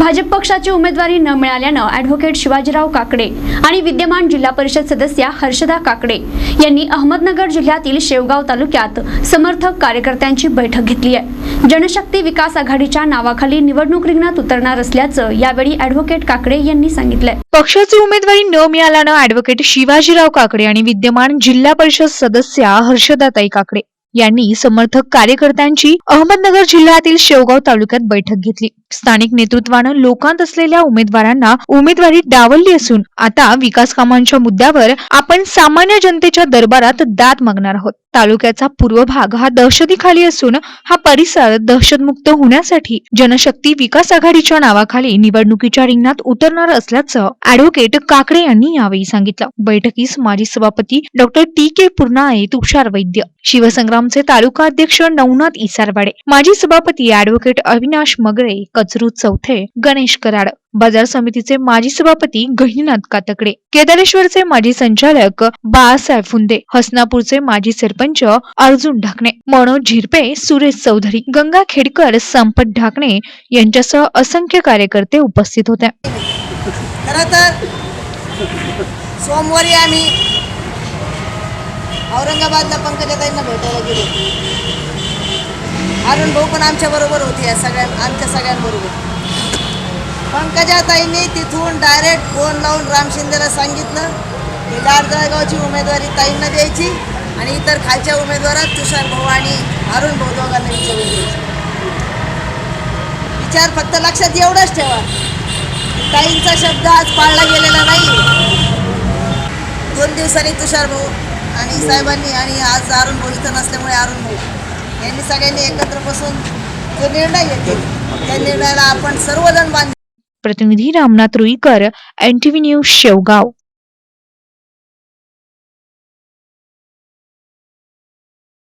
भाजप पक्षाची उमेदवारी न मिळाल्यानं ॲडव्होकेट शिवाजीराव काकडे आणि विद्यमान जिल्हा परिषद सदस्या हर्षदा काकडे यांनी अहमदनगर जिल्ह्यातील शेवगाव तालुक्यात समर्थक कार्यकर्त्यांची बैठक घेतली आहे। जनशक्ती विकास आघाडीच्या नावाखाली निवडणूक रिंगणात उतरणार असल्याचं यावेळी ॲडव्होकेट काकडे यांनी सांगितलंय। पक्षाची उमेदवारी न मिळाल्यानं ॲडव्होकेट शिवाजीराव काकडे आणि विद्यमान जिल्हा परिषद सदस्या हर्षदाताई काकडे यांनी समर्थक कार्यकर्त्यांची अहमदनगर जिल्ह्यातील शेवगाव तालुक्यात बैठक घेतली। स्थानिक नेतृत्वानं लोकांत असलेल्या उमेदवारांना उमेदवारी डावलली असून आता विकास कामांच्या मुद्द्यावर आपण सामान्य जनतेच्या दरबारात दाद मागणार आहोत। तालुक्याचा पूर्व भाग हा दहशतीखाली असून हा परिसर दहशतमुक्त होण्यासाठी जनशक्ती विकास आघाडीच्या नावाखाली निवडणुकीच्या रिंगणात उतरणार असल्याचं ॲडव्होकेट काकडे यांनी यावेळी सांगितलं। बैठकीस माजी सभापती डॉक्टर टी.के. पुरनाळे, तुषार वैद्य, शिवसंग्रामचे तालुका अध्यक्ष नवनाथ इसारवाडे, माजी सभापती ॲडव्होकेट अविनाश मगरे, कचरू चौथे, गणेश कराड, बाजार समितीचे माजी सभापती गहिनीनाथ कातकडे, केदारेश्वरचे माजी संचालक बाळासाहेब फुंदे, हसनापूरचे माजी सरपंच अर्जुन ढाकणे, मनोज झिरपे, सुरेश चौधरी, गंगा खेडकर, संपत ढाकणे यांच्यासह असंख्य कार्यकर्ते उपस्थित होते। खरं तर सोमवारी आम्ही औरंगाबादला पंकजाताईंना भेटायला गेलो। अरुण भाऊ पण आमच्या बरोबर होते, आमच्या सगळ्यांबरोबर। पंकजाताईंनी तिथून डायरेक्ट फोन लावून राम शिंदेला सांगितलं की जळगावची उमेदवारी ताईंना द्यायची आणि इतर खालच्या उमेदवारात तुषार भाऊ आणि अरुण भाऊ दोघांना विचारून द्यायची। विचार फक्त लक्षात एवढंच ठेवा, ताईंचा शब्द आज पाळला गेलेला नाही। 2 दिवसांनी तुषार भाऊ आणि साहेबांनी आणि आज अरुण भाऊ इथं नसल्यामुळे अरुण भाऊ यांनी सगळ्यांनी एकत्र बसून जो निर्णय घेतला त्या निर्णयाला आपण सर्वजण बांधले। प्रतिनिधी रामनाथ रुईकर, NTV न्यूज, शेवगाव।